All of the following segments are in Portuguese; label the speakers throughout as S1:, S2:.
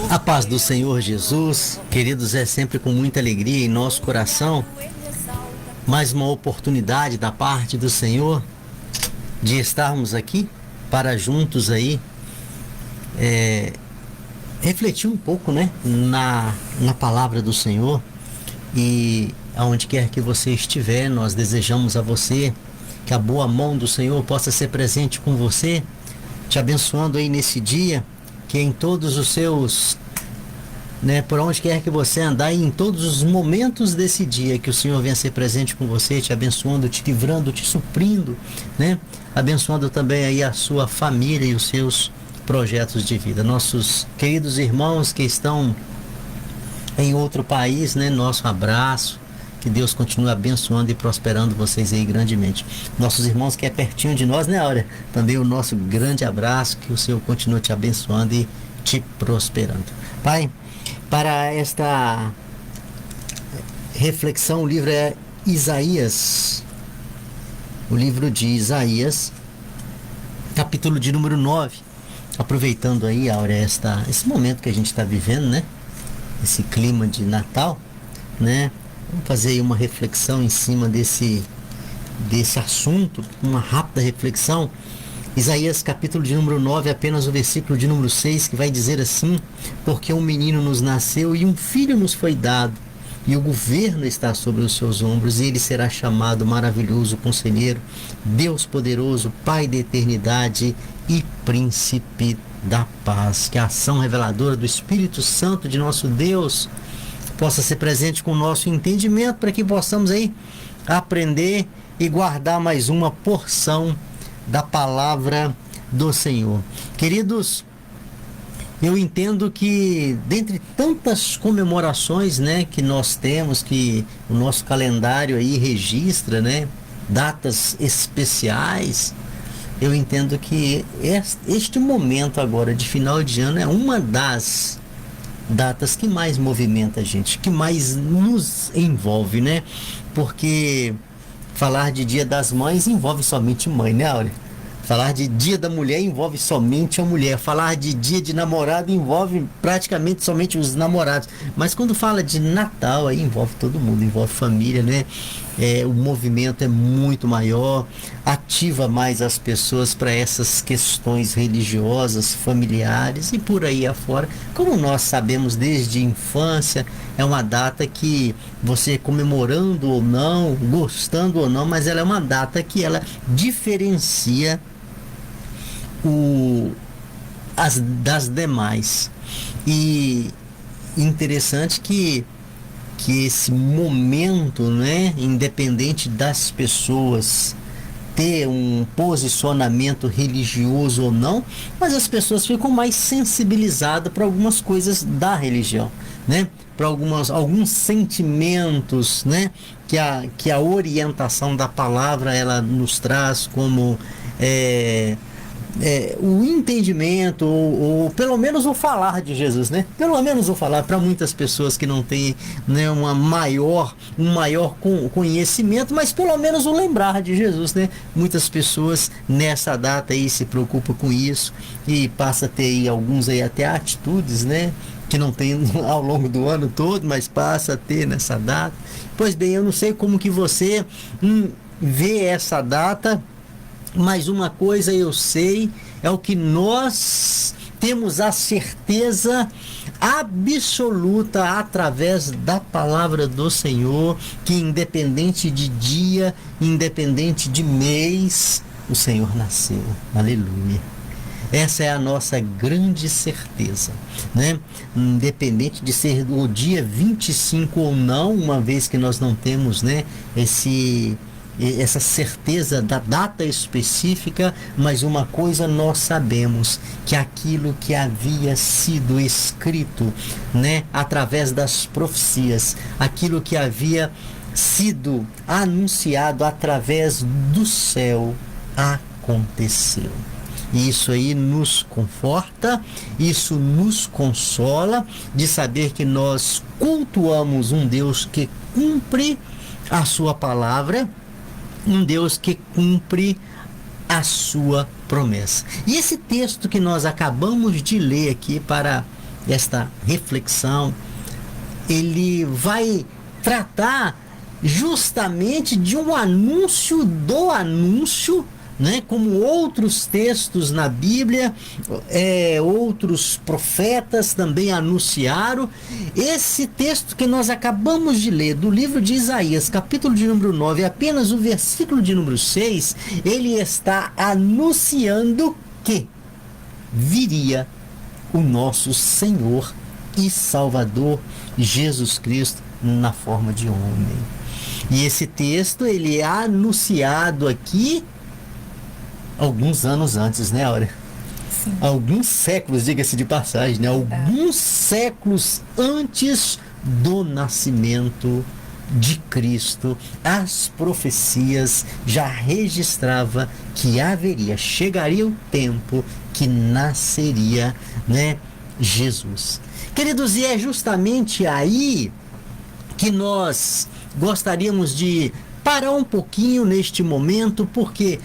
S1: A paz do Senhor Jesus, queridos, é sempre com muita alegria em nosso coração, mais uma oportunidade da parte do Senhor de estarmos aqui para juntos aí refletir um pouco, né, na palavra do Senhor. E aonde quer que você estiver, nós desejamos a você que a boa mão do Senhor possa ser presente com você, te abençoando aí nesse dia, que em todos os seus, né, por onde quer que você andar, e em todos os momentos desse dia, que o Senhor venha ser presente com você, te abençoando, te livrando, te suprindo, né, abençoando também aí a sua família e os seus projetos de vida. Nossos queridos irmãos que estão em outro país, né, nosso abraço, que Deus continue abençoando e prosperando vocês aí grandemente. Nossos irmãos que é pertinho de nós, né, Áurea? Também o nosso grande abraço, que o Senhor continue te abençoando e te prosperando. Pai, para esta reflexão, o livro é Isaías, o livro de Isaías, capítulo de número 9. Aproveitando aí, Áurea, esse momento que a gente está vivendo, né? Esse clima de Natal, né? Vamos fazer aí uma reflexão em cima desse assunto, uma rápida reflexão. Isaías capítulo de número 9, apenas o versículo de número 6, que vai dizer assim: porque um menino nos nasceu e um filho nos foi dado, e o governo está sobre os seus ombros, e ele será chamado Maravilhoso Conselheiro, Deus Poderoso, Pai da Eternidade e Príncipe da Paz. Que a ação reveladora do Espírito Santo de nosso Deus possa ser presente com o nosso entendimento, para que possamos aí aprender e guardar mais uma porção da palavra do Senhor. Queridos, eu entendo que dentre tantas comemorações, né, que nós temos, que o nosso calendário aí registra, né, datas especiais, eu entendo que este momento agora de final de ano é uma das datas que mais movimenta a gente, que mais nos envolve, né? Porque falar de Dia das Mães envolve somente mãe, né, Áurea? Falar de Dia da Mulher envolve somente a mulher. Falar de Dia de Namorado envolve praticamente somente os namorados. Mas quando fala de Natal, aí envolve todo mundo, envolve família, né? O movimento é muito maior, ativa mais as pessoas para essas questões religiosas, familiares e por aí afora. Como nós sabemos desde a infância, é uma data que você comemorando ou não, gostando ou não, mas ela é uma data que ela diferencia das demais. E interessante que esse momento, né, independente das pessoas ter um posicionamento religioso ou não, mas as pessoas ficam mais sensibilizadas para algumas coisas da religião, né? Para alguns sentimentos, né, que a orientação da palavra ela nos traz como o entendimento, ou pelo menos o falar de Jesus, né? Pelo menos o falar para muitas pessoas que não têm, né, um maior conhecimento, mas pelo menos o lembrar de Jesus, né? Muitas pessoas nessa data aí se preocupam com isso e passa a ter aí alguns aí até atitudes, né, que não tem ao longo do ano todo, mas passa a ter nessa data. Pois bem, eu não sei como que você vê essa data, mas uma coisa eu sei, é o que nós temos a certeza absoluta através da palavra do Senhor, que independente de dia, independente de mês, o Senhor nasceu. Aleluia. Essa é a nossa grande certeza, né? Independente de ser o dia 25 ou não, uma vez que nós não temos, né, essa certeza da data específica, mas uma coisa nós sabemos, que aquilo que havia sido escrito, né, através das profecias, aquilo que havia sido anunciado através do céu, aconteceu. Isso aí nos conforta, isso nos consola de saber que nós cultuamos um Deus que cumpre a sua palavra, um Deus que cumpre a sua promessa. E esse texto que nós acabamos de ler aqui para esta reflexão, ele vai tratar justamente de um anúncio do anúncio, né? Como outros textos na Bíblia, outros profetas também anunciaram. Esse texto que nós acabamos de ler, do livro de Isaías, capítulo de número 9, apenas o versículo de número 6, ele está anunciando que viria o nosso Senhor e Salvador Jesus Cristo na forma de homem. E esse texto, ele é anunciado aqui alguns anos antes, né, Áurea?
S2: Sim.
S1: Alguns séculos, diga-se de passagem, né? Alguns séculos antes do nascimento de Cristo, as profecias já registravam que chegaria o tempo que nasceria, né, Jesus. Queridos, e é justamente aí que nós gostaríamos de parar um pouquinho neste momento, porque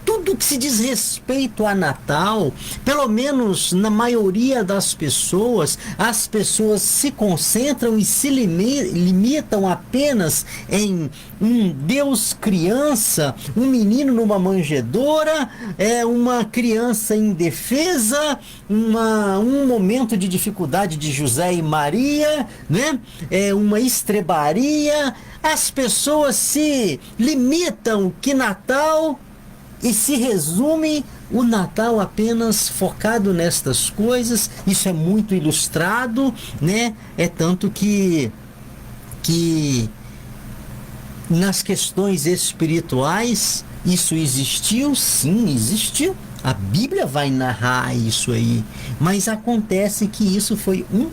S1: tudo que se diz respeito a Natal, pelo menos na maioria das pessoas, as pessoas se concentram e se limitam apenas em um Deus criança, um menino numa manjedoura, uma criança indefesa, um momento de dificuldade de José e Maria, né? Uma estrebaria. As pessoas se limitam que Natal e se resume o Natal apenas focado nestas coisas. Isso é muito ilustrado, né? É tanto que nas questões espirituais isso existiu, sim, existiu. A Bíblia vai narrar isso aí, mas acontece que isso foi um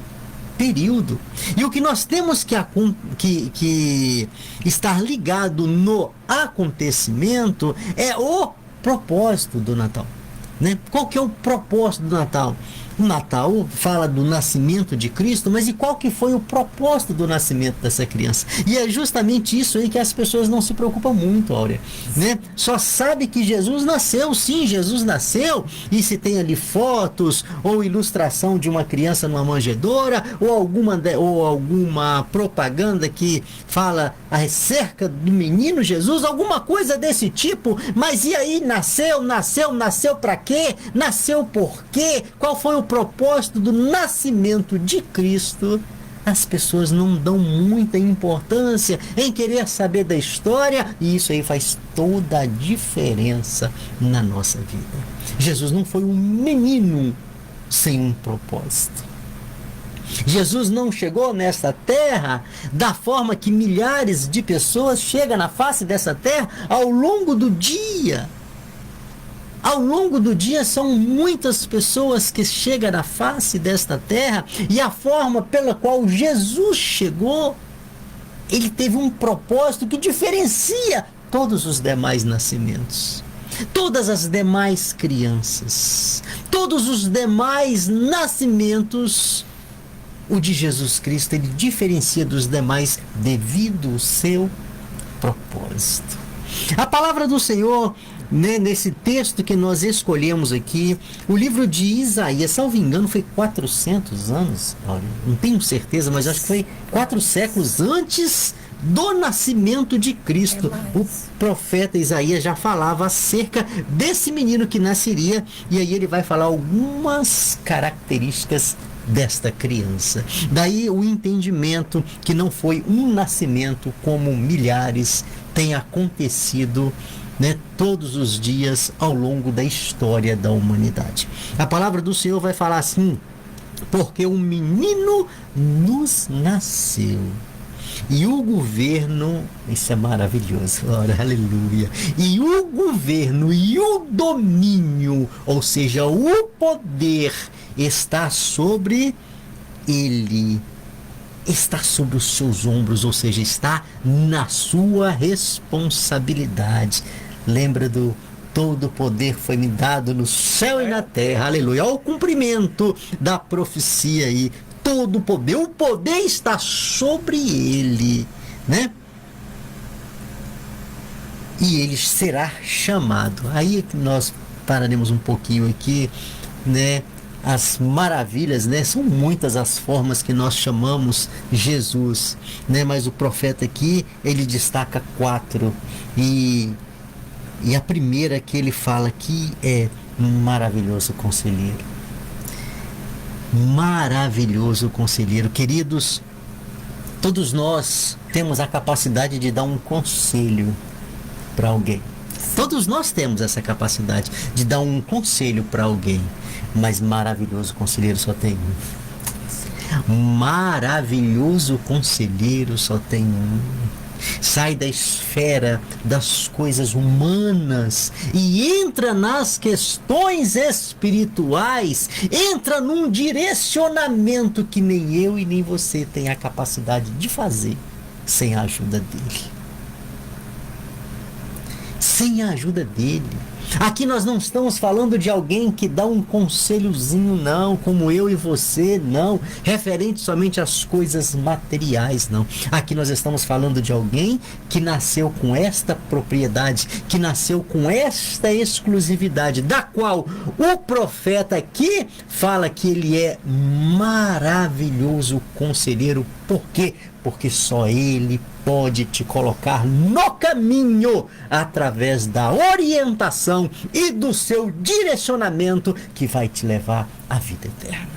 S1: período. E o que nós temos que estar ligado no acontecimento é o propósito do Natal, né? Qual que é o propósito do Natal? O Natal fala do nascimento de Cristo, mas e qual que foi o propósito do nascimento dessa criança? E é justamente isso aí que as pessoas não se preocupam muito, Áurea, né? Só sabe que Jesus nasceu, sim, Jesus nasceu, e se tem ali fotos ou ilustração de uma criança numa manjedoura, ou alguma propaganda que fala acerca do menino Jesus, alguma coisa desse tipo. Mas e aí, nasceu para quê? Nasceu por quê? Qual foi o propósito do nascimento de Cristo? As pessoas não dão muita importância em querer saber da história, e isso aí faz toda a diferença na nossa vida. Jesus não foi um menino sem um propósito. Jesus não chegou nesta terra da forma que milhares de pessoas chegam na face dessa terra ao longo do dia. Ao longo do dia são muitas pessoas que chegam na face desta terra, e a forma pela qual Jesus chegou, ele teve um propósito que diferencia todos os demais nascimentos, todas as demais crianças, todos os demais nascimentos. O de Jesus Cristo, ele diferencia dos demais devido ao seu propósito. A palavra do Senhor, né, nesse texto que nós escolhemos aqui, o livro de Isaías, salvo engano, foi 400 anos, não tenho certeza, mas acho que foi 4 séculos antes do nascimento de Cristo. O profeta Isaías já falava acerca desse menino que nasceria, e aí ele vai falar algumas características desta criança. Daí o entendimento que não foi um nascimento como milhares tem acontecido, né, todos os dias ao longo da história da humanidade. A palavra do Senhor vai falar assim: porque um menino nos nasceu. E o governo, isso é maravilhoso, ora, aleluia. E o governo e o domínio, ou seja, o poder, está sobre ele, está sobre os seus ombros, ou seja, está na sua responsabilidade. Lembra do todo poder foi me dado no céu e na terra, aleluia. Olha o cumprimento da profecia aí. Todo o poder está sobre ele, né? E ele será chamado. Aí nós pararemos um pouquinho aqui, né? As maravilhas, né? São muitas as formas que nós chamamos Jesus, né? Mas o profeta aqui, ele destaca 4. E a primeira que ele fala aqui é maravilhoso conselheiro. Maravilhoso conselheiro. Queridos, todos nós temos a capacidade de dar um conselho para alguém. Todos nós temos essa capacidade de dar um conselho para alguém. Mas maravilhoso conselheiro só tem um. Maravilhoso conselheiro só tem um. Sai da esfera das coisas humanas e entra nas questões espirituais, entra num direcionamento que nem eu e nem você tem a capacidade de fazer sem a ajuda dele. Sem a ajuda dele. Aqui nós não estamos falando de alguém que dá um conselhozinho, não, como eu e você, não, referente somente às coisas materiais, não. Aqui nós estamos falando de alguém que nasceu com esta propriedade, que nasceu com esta exclusividade, da qual o profeta aqui fala que ele é maravilhoso conselheiro. Por quê? Porque só ele pode te colocar no caminho através da orientação e do seu direcionamento que vai te levar à vida eterna.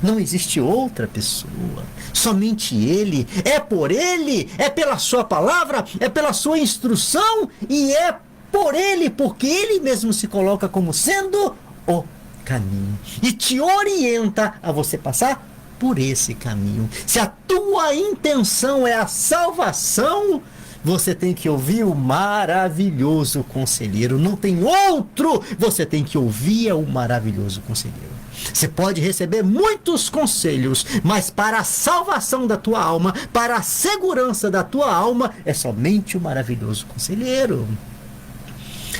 S1: Não existe outra pessoa, somente ele. É por ele, é pela sua palavra, é pela sua instrução e é por ele, porque ele mesmo se coloca como sendo o caminho e te orienta a você passar por esse caminho. Se a tua intenção é a salvação, você tem que ouvir o maravilhoso conselheiro. Não tem outro. Você tem que ouvir o maravilhoso conselheiro. Você pode receber muitos conselhos, mas para a salvação da tua alma, para a segurança da tua alma, é somente o maravilhoso conselheiro.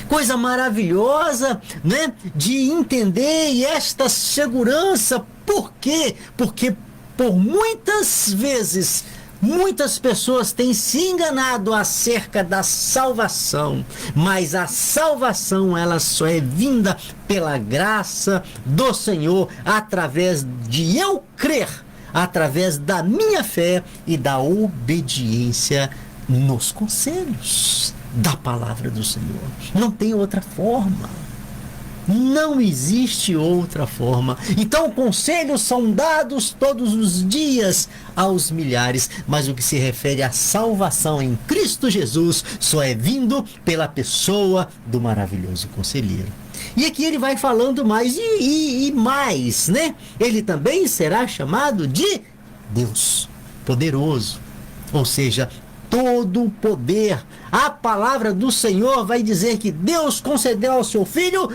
S1: Coisa maravilhosa, né? De entender e esta segurança. Por quê? Porque por muitas vezes, muitas pessoas têm se enganado acerca da salvação, mas a salvação ela só é vinda pela graça do Senhor, através de eu crer, através da minha fé e da obediência nos conselhos da palavra do Senhor. Não tem outra forma. Não existe outra forma. Então, conselhos são dados todos os dias aos milhares, mas o que se refere à salvação em Cristo Jesus só é vindo pela pessoa do maravilhoso conselheiro. E aqui ele vai falando mais e mais, né? Ele também será chamado de Deus poderoso, ou seja, todo o poder. A palavra do Senhor vai dizer que Deus concedeu ao seu Filho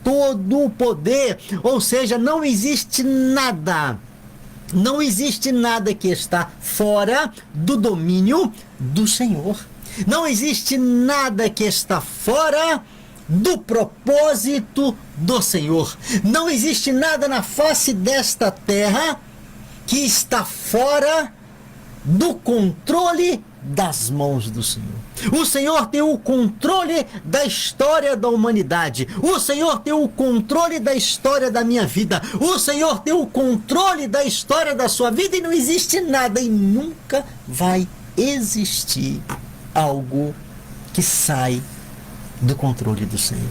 S1: todo o poder, ou seja, não existe nada que está fora do domínio do Senhor. Não existe nada que está fora do propósito do Senhor. Não existe nada na face desta terra que está fora do controle das mãos do Senhor. O Senhor tem o controle da história da humanidade. O Senhor tem o controle da história da minha vida. O Senhor tem o controle da história da sua vida e não existe nada e nunca vai existir algo que sai do controle do Senhor.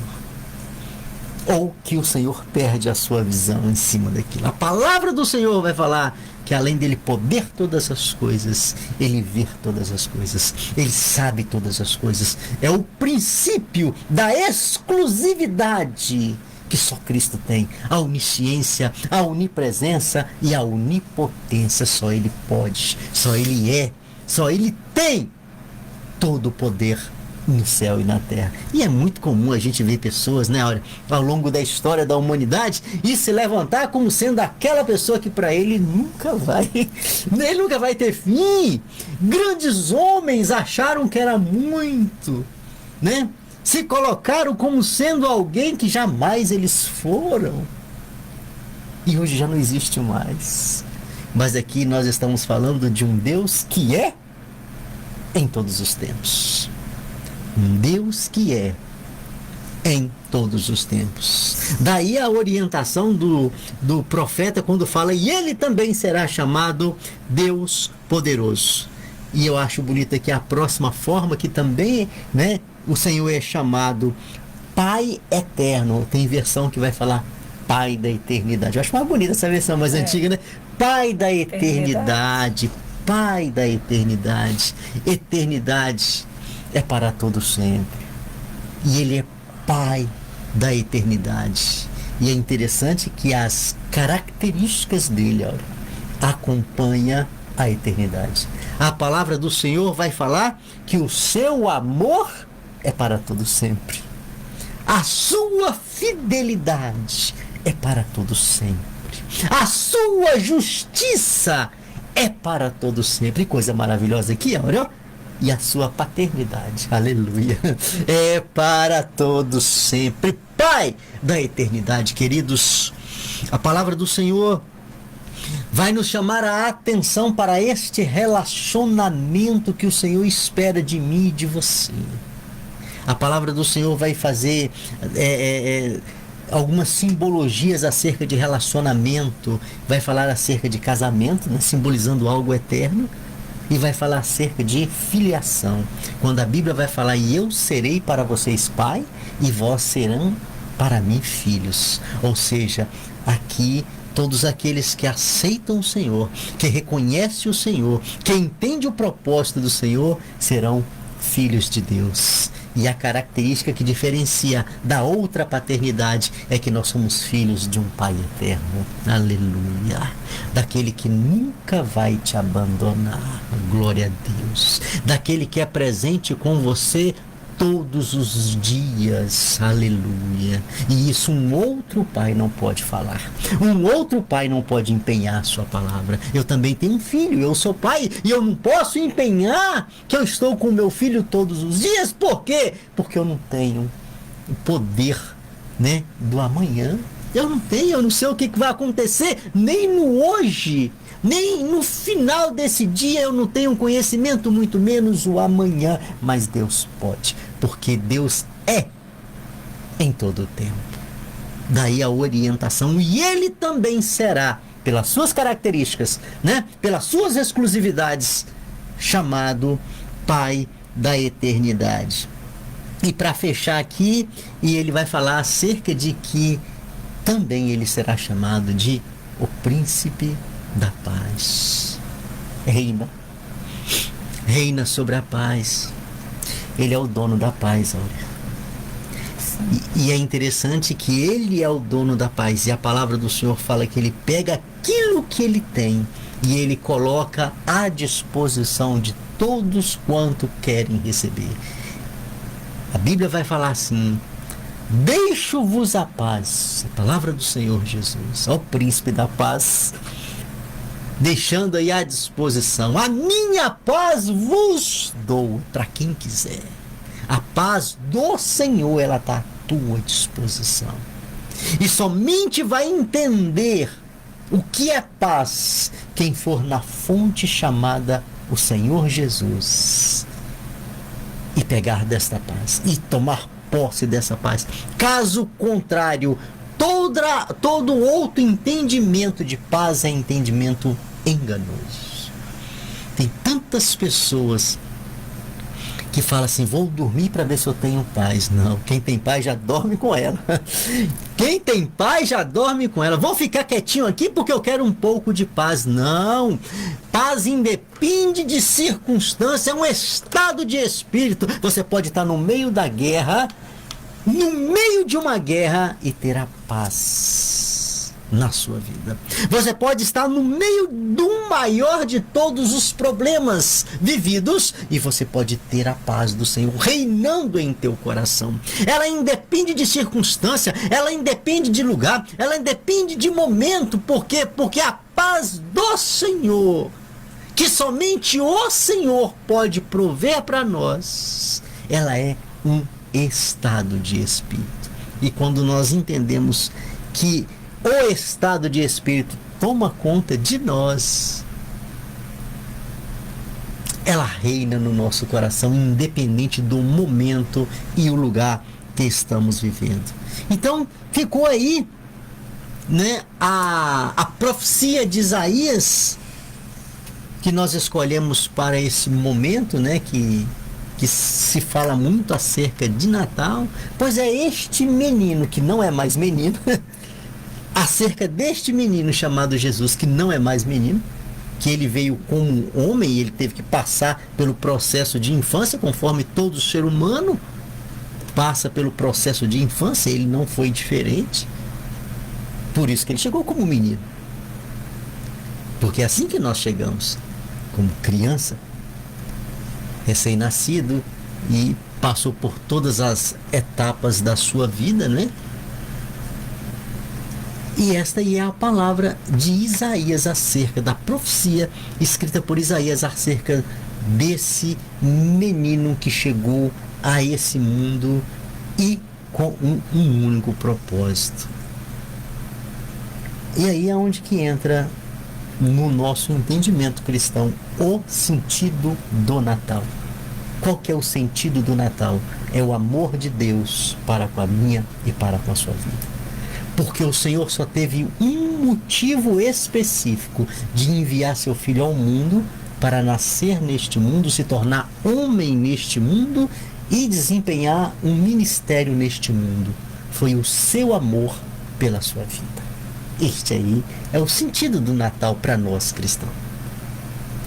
S1: Ou que o Senhor perde a sua visão em cima daquilo. A palavra do Senhor vai falar que além dele poder todas as coisas, ele vê todas as coisas, ele sabe todas as coisas. É o princípio da exclusividade que só Cristo tem. A onisciência, a onipresença e a onipotência. Só ele pode, só ele é, só ele tem todo o poder no céu e na terra. E é muito comum a gente ver pessoas, né, olha, ao longo da história da humanidade e se levantar como sendo aquela pessoa que para ele nunca vai ter fim. Grandes homens acharam que era muito, né? Se colocaram como sendo alguém que jamais eles foram. E hoje já não existe mais. Mas aqui nós estamos falando de um Deus que é em todos os tempos. Um Deus que é em todos os tempos. Daí a orientação do profeta quando fala, e ele também será chamado Deus poderoso. E eu acho bonito aqui a próxima forma que também, né, o Senhor é chamado Pai eterno. Tem versão que vai falar Pai da eternidade. Eu acho mais bonita essa versão mais antiga, né? Pai da eternidade. Pai da eternidade. Eternidade é para todo sempre. E Ele é Pai da eternidade. E é interessante que as características dele, acompanham a eternidade. A palavra do Senhor vai falar que o seu amor é para todo sempre. A sua fidelidade é para todo sempre. A sua justiça é para todo sempre. Coisa maravilhosa aqui, olha. E a sua paternidade, aleluia, é para todo sempre. Pai da eternidade, queridos. A palavra do Senhor vai nos chamar a atenção para este relacionamento que o Senhor espera de mim e de você. A palavra do Senhor vai fazer algumas simbologias acerca de relacionamento, vai falar acerca de casamento, né, simbolizando algo eterno, e vai falar acerca de filiação. Quando a Bíblia vai falar, e eu serei para vocês pai, e vós serão para mim filhos. Ou seja, aqui todos aqueles que aceitam o Senhor, que reconhecem o Senhor, que entendem o propósito do Senhor, serão filhos de Deus. E a característica que diferencia da outra paternidade é que nós somos filhos de um Pai eterno. Aleluia! Daquele que nunca vai te abandonar. Glória a Deus! Daquele que é presente com você todos os dias. Aleluia! E isso um outro pai não pode falar. Um outro pai não pode empenhar a sua palavra. Eu também tenho um filho, eu sou pai, e eu não posso empenhar que eu estou com o meu filho todos os dias. Por quê? Porque eu não tenho o poder, né, do amanhã. Eu não sei o que vai acontecer, nem no hoje, nem no final desse dia eu não tenho conhecimento, muito menos o amanhã. Mas Deus pode, porque Deus é em todo o tempo. Daí a orientação, e Ele também será, pelas suas características, né, pelas suas exclusividades, chamado Pai da eternidade. E para fechar aqui, e ele vai falar acerca de que também ele será chamado de o Príncipe da Paz. Reina sobre a paz. Ele é o dono da paz, olha. E é interessante que ele é o dono da paz. E a palavra do Senhor fala que ele pega aquilo que ele tem e ele coloca à disposição de todos quanto querem receber. A Bíblia vai falar assim: deixo-vos a paz. A palavra do Senhor Jesus, ó Príncipe da Paz, deixando aí à disposição. A minha paz vos dou, para quem quiser. A paz do Senhor, ela está à tua disposição. E somente vai entender o que é paz quem for na fonte chamada o Senhor Jesus e pegar desta paz e tomar posse dessa paz. Caso contrário, todo outro entendimento de paz é entendimento enganoso. Tem tantas pessoas que falam assim: vou dormir para ver se eu tenho paz. Não, quem tem paz já dorme com ela. Quem tem paz já dorme com ela. Vou ficar quietinho aqui porque eu quero um pouco de paz. Não, paz independe de circunstância, é um estado de espírito. Você pode estar no meio da guerra, no meio de uma guerra, e ter a paz na sua vida. Você pode estar no meio do maior de todos os problemas vividos e você pode ter a paz do Senhor reinando em teu coração. Ela independe de circunstância, ela independe de lugar, ela independe de momento. Por quê? Porque a paz do Senhor, que somente o Senhor pode prover para nós, ela é um estado de espírito. E quando nós entendemos que o estado de espírito toma conta de nós, ela reina no nosso coração, independente do momento e o lugar que estamos vivendo. Então, ficou aí, né, a profecia de Isaías, que nós escolhemos para esse momento, né, que se fala muito acerca de Natal, pois é este menino, que não é mais menino, acerca deste menino chamado Jesus, que não é mais menino, que ele veio como homem e ele teve que passar pelo processo de infância, conforme todo ser humano passa pelo processo de infância, ele não foi diferente. Por isso que ele chegou como menino. Porque é assim que nós chegamos, como criança, recém-nascido, e passou por todas as etapas da sua vida, né? E esta aí é a palavra de Isaías acerca da profecia escrita por Isaías acerca desse menino que chegou a esse mundo e com um único propósito. E aí é onde que entra no nosso entendimento cristão o sentido do Natal. Qual que é o sentido do Natal? É o amor de Deus para com a minha e para com a sua vida. Porque o Senhor só teve um motivo específico de enviar seu Filho ao mundo para nascer neste mundo, se tornar homem neste mundo e desempenhar um ministério neste mundo. Foi o seu amor pela sua vida. Este aí é o sentido do Natal para nós cristãos.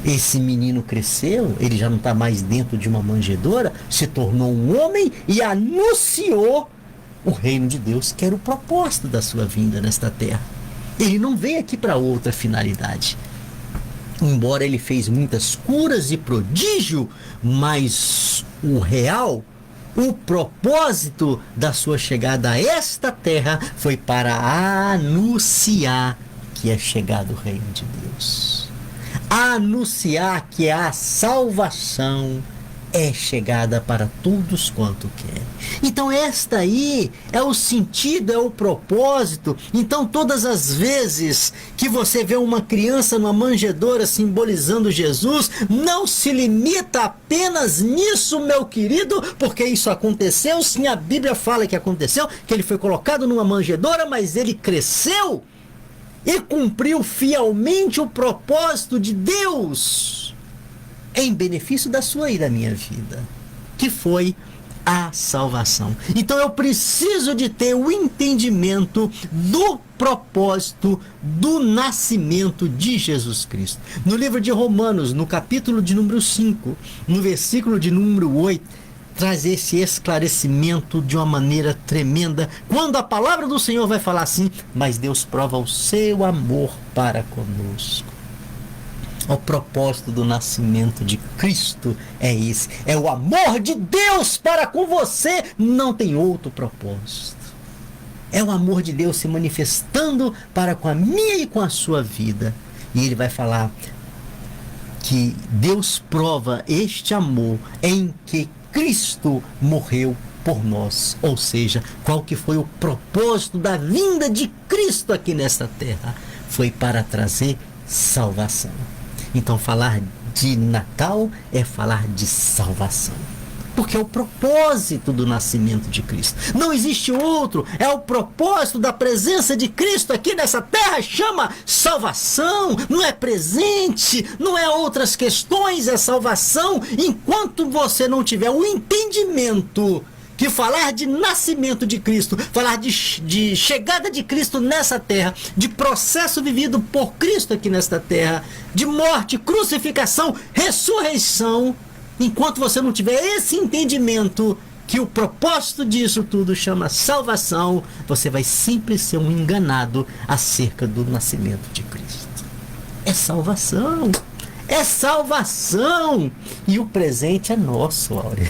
S1: Esse menino cresceu, ele já não está mais dentro de uma manjedoura, se tornou um homem e anunciou o reino de Deus, que era o propósito da sua vinda nesta terra. Ele não veio aqui para outra finalidade. Embora ele fez muitas curas e prodígio, mas o real, o propósito da sua chegada a esta terra foi para anunciar que é chegado o reino de Deus. Anunciar que a salvação é chegada para todos quanto querem. Então esta aí é o sentido, é o propósito. Então todas as vezes que você vê uma criança numa manjedoura simbolizando Jesus, não se limita apenas nisso, meu querido, porque isso aconteceu, sim, a Bíblia fala que aconteceu, que ele foi colocado numa manjedoura, mas ele cresceu e cumpriu fielmente o propósito de Deus em benefício da sua e da minha vida, que foi a salvação. Então eu preciso de ter o entendimento do propósito do nascimento de Jesus Cristo. No livro de Romanos, no capítulo de número 5, no versículo de número 8, traz esse esclarecimento de uma maneira tremenda, quando a palavra do Senhor vai falar assim: mas Deus prova o seu amor para conosco. O propósito do nascimento de Cristo é esse. É o amor de Deus para com você. Não tem outro propósito. É o amor de Deus se manifestando para com a minha e com a sua vida. E ele vai falar que Deus prova este amor em que Cristo morreu por nós. Ou seja, qual que foi o propósito da vinda de Cristo aqui nesta terra? Foi para trazer salvação. Então falar de Natal é falar de salvação, porque é o propósito do nascimento de Cristo. Não existe outro, é o propósito da presença de Cristo aqui nessa terra, chama salvação, não é presente, não é outras questões, é salvação. Enquanto você não tiver o entendimento que falar de nascimento de Cristo, falar de chegada de Cristo nessa terra, de processo vivido por Cristo aqui nesta terra, de morte, crucificação, ressurreição, enquanto você não tiver esse entendimento que o propósito disso tudo chama salvação, você vai sempre ser um enganado acerca do nascimento de Cristo. É salvação. É salvação. E o presente é nosso, Áurea.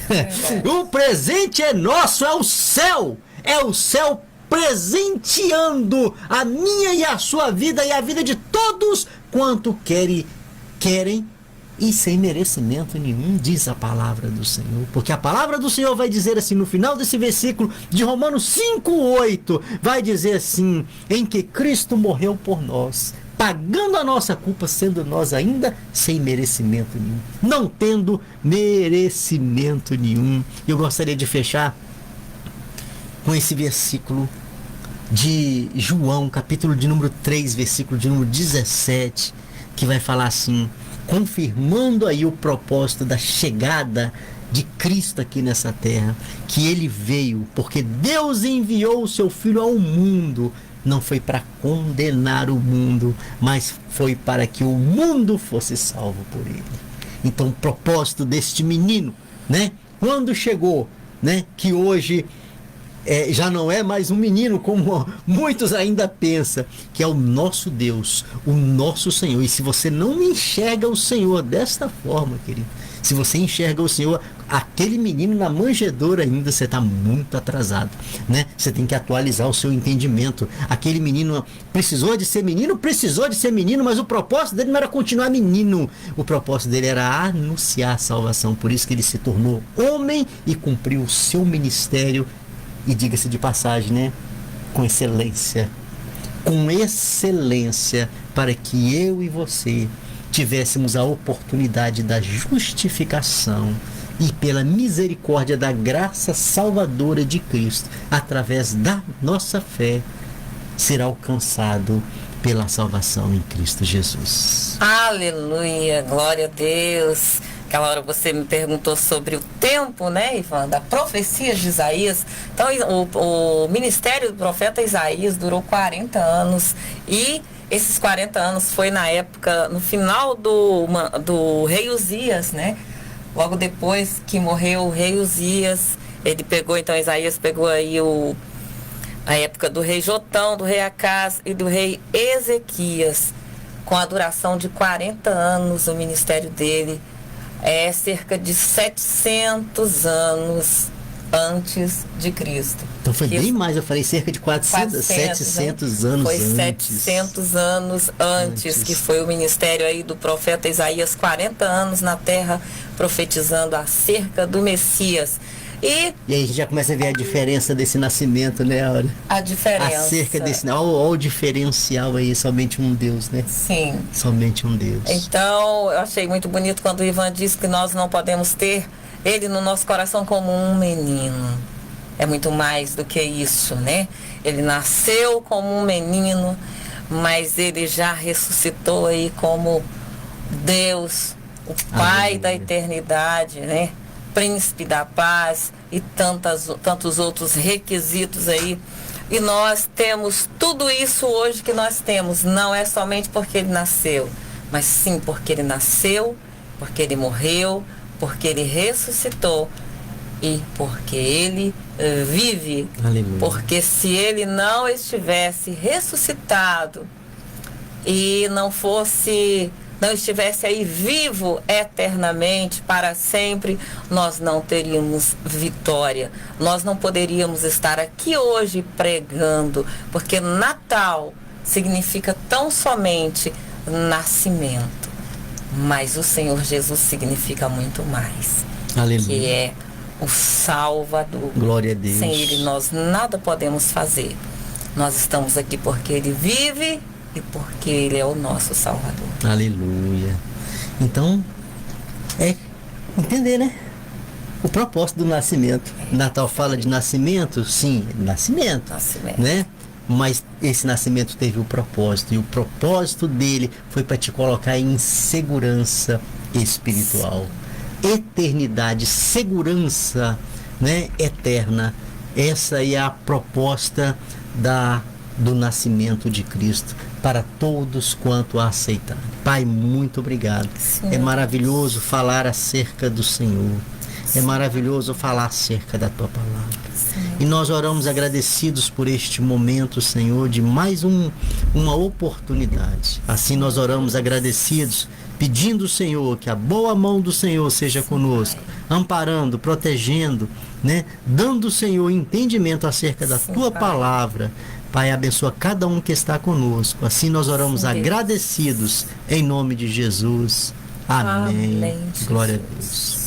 S1: O presente é nosso, é o céu. É o céu presenteando a minha e a sua vida e a vida de todos quanto querem e sem merecimento nenhum, diz a palavra do Senhor. Porque a palavra do Senhor vai dizer assim, no final desse versículo de Romanos 5:8, vai dizer assim: em que Cristo morreu por nós, pagando a nossa culpa, sendo nós ainda sem merecimento nenhum, não tendo merecimento nenhum. Eu gostaria de fechar com esse versículo de João, capítulo de número 3, versículo de número 17, que vai falar assim, confirmando aí o propósito da chegada de Cristo aqui nessa terra, que ele veio porque Deus enviou o seu Filho ao mundo, não foi para condenar o mundo, mas foi para que o mundo fosse salvo por ele. Então o propósito deste menino, né, quando chegou, né, que hoje já não é mais um menino, como muitos ainda pensam, que é o nosso Deus, o nosso Senhor. E se você não enxerga o Senhor desta forma, querido, se você enxerga o Senhor, aquele menino na manjedoura ainda, você está muito atrasado, né? Você tem que atualizar o seu entendimento. Aquele menino precisou de ser menino, mas o propósito dele não era continuar menino. O propósito dele era anunciar a salvação. Por isso que ele se tornou homem e cumpriu o seu ministério. E diga-se de passagem, né? Com excelência. Com excelência, para que eu e você tivéssemos a oportunidade da justificação e pela misericórdia da graça salvadora de Cristo, através da nossa fé, ser alcançado pela salvação em Cristo Jesus.
S2: Aleluia, glória a Deus. Aquela hora você me perguntou sobre o tempo, né, Ivan, da profecia de Isaías. Então, o ministério do profeta Isaías durou 40 anos e esses 40 anos foi na época, no final do rei Uzias, né? Logo depois que morreu o rei Uzias, ele pegou, então Isaías pegou aí a época do rei Jotão, do rei Acás e do rei Ezequias, com a duração de 40 anos o ministério dele. É cerca de 700 anos antes de Cristo.
S1: Então foi bem mais, eu falei cerca de 700 anos
S2: foi
S1: antes.
S2: 700 anos antes que foi o ministério aí do profeta Isaías, 40 anos na terra profetizando acerca do Messias. E
S1: aí a gente já começa a ver a diferença desse nascimento, né, Aura?
S2: A diferença.
S1: Acerca desse... Olha o diferencial aí, somente um Deus, né?
S2: Sim.
S1: Somente um Deus.
S2: Então, eu achei muito bonito quando o Ivan disse que nós não podemos ter ele no nosso coração como um menino. É muito mais do que isso, né? Ele nasceu como um menino, mas ele já ressuscitou aí como Deus, o Pai da eternidade, né? Príncipe da paz e tantos outros requisitos aí. E nós temos tudo isso hoje que nós temos. Não é somente porque ele nasceu, mas sim porque ele nasceu, porque ele morreu, porque ele ressuscitou e porque ele vive.
S1: Aleluia.
S2: Porque se ele não estivesse ressuscitado e não estivesse aí vivo eternamente, para sempre, nós não teríamos vitória. Nós não poderíamos estar aqui hoje pregando, porque Natal significa tão somente nascimento. Mas o Senhor Jesus significa muito mais.
S1: Aleluia.
S2: Que é o Salvador.
S1: Glória a Deus.
S2: Sem Ele nós nada podemos fazer. Nós estamos aqui porque Ele vive e porque Ele é o nosso Salvador.
S1: Aleluia. Então, entender, né? O propósito do nascimento. Natal fala de nascimento? Sim, nascimento. Né? Mas esse nascimento teve um propósito. E o propósito dele foi para te colocar em segurança espiritual. Eternidade, segurança, né, eterna. Essa é a proposta do nascimento de Cristo para todos quanto a aceitar. Pai, muito obrigado. Sim. É maravilhoso falar acerca do Senhor. Sim. É maravilhoso falar acerca da Tua palavra. Sim. E nós oramos agradecidos por este momento, Senhor, de mais uma oportunidade. Assim nós oramos agradecidos, pedindo, Senhor, que a boa mão do Senhor seja conosco, amparando, protegendo, né? Dando, Senhor, entendimento acerca da Tua palavra. Pai, abençoa cada um que está conosco. Assim nós oramos agradecidos, em nome de Jesus. Amém. Glória a Deus.